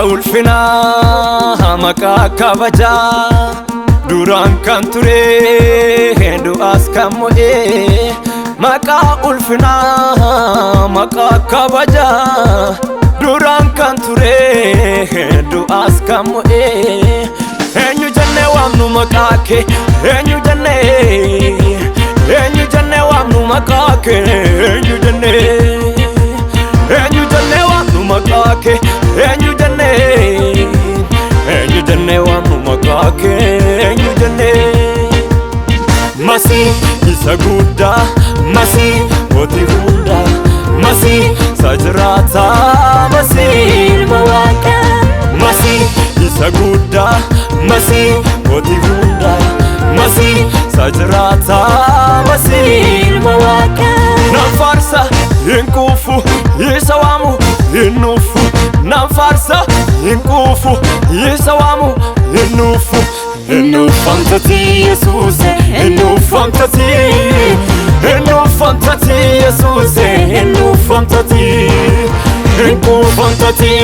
ulfina maka kabaja duran kan ture du'as kamoe maka ulfina maka kabaja duran kan ture du'as kamoe enyu janne wamnu makake enyu janne wamnu makake enyu janne wamnu makake enyu janne wamnu makake enyu janne masi isa gudda masi woti hunda masi sajrata masi mawaka masi isa gudda masi woti hunda masi sajrata masi mawaka nafarsa inkufu isawamu inufu nafarsa inkufu isawamu inufu inufantati Jesus inufantati Jesus inufantati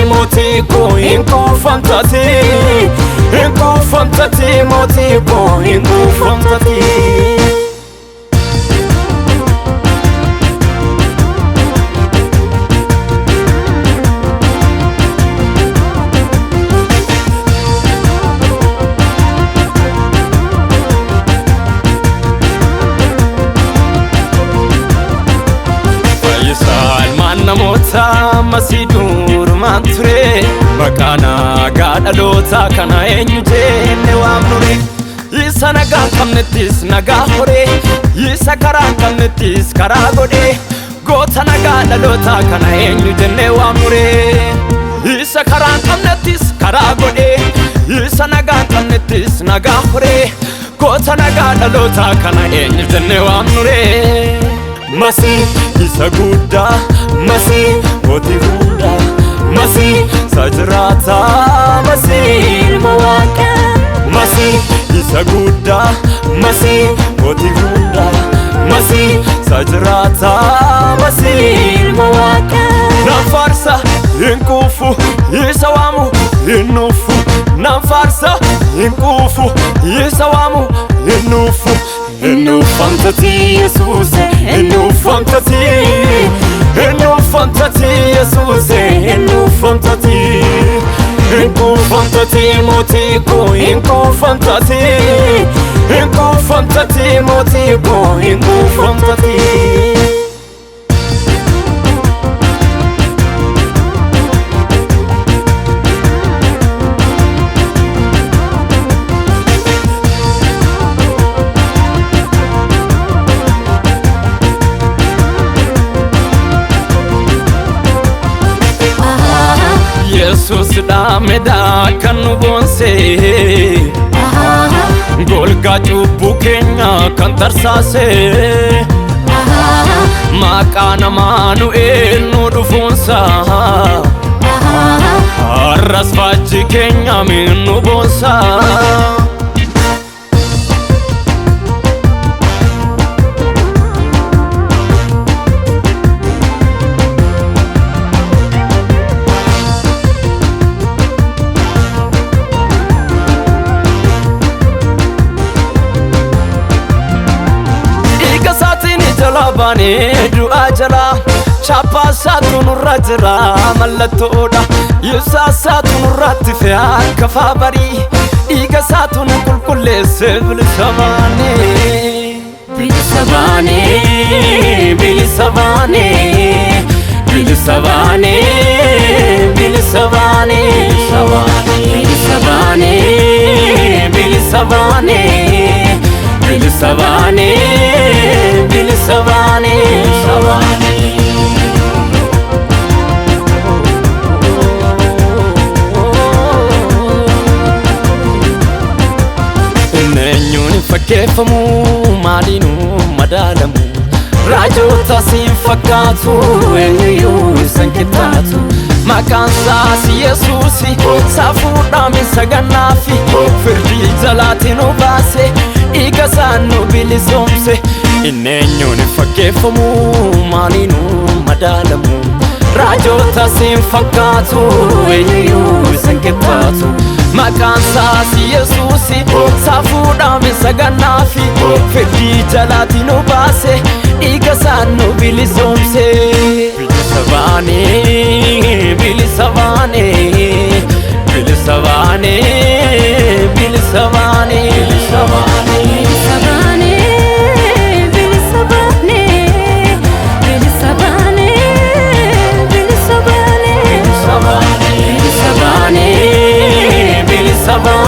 motiko infantati motiko infantati namota masidur mantre makana gadalota kana enjuje ne wamnure isa naga kamnetis naga hore isa kara kamnetis kara gode gota naga dalota kana enjuje ne wamnure isa kara kamnetis kara gode isa naga kamnetis naga hore gota naga dalota kana enjuje ne wamnure masi isa gudda masi woti hunda masi sajrata masi mawaka masi isa gudda masi woti hunda masi sajrata masi mawaka nafarsa inkufu isawamu inufu nafarsa inkufu isawamu inufu infantati Jesus infantati Jesus infantati motiko infantati motiko infantati Jesus da meda kanu bonse golga chubu kenya kan tarsase makana manuel no dufonsa arras faji kenya minu bonsa bani du'a jala chapa satun rajra malatoda yusa satun ratifia kafabari iga satun kulkulle sebil samane bilisabane bilisabane bilisabane bilisabane bilisabane fakkeeffamuu maaliinuu madaalamu raajota siin fakkaatu eenyuyyuu isan qixxaatu maqaan isaas Yesuusi saafuudhaan sagannaafi firdii jalaatii nu baase dhiiga isaa nu bilisoomse inni eenyuun fakkeeffamuu maaliinuu madaalamu raajota siin fakkaatu eenyuyyuu isan qixxaatu maqaan isaas Yesuusi saafuudhaan sagannaafi firdii jalaatii nu baase dhiiga isaa nu bilisoomse bilisa baanee bilisa baanee bilisa baanee bilisa baanee bilisa baanee bilisa baanee bilisa baanee bilisa baanee bilisa baanee bilisa baanee bilisa baanee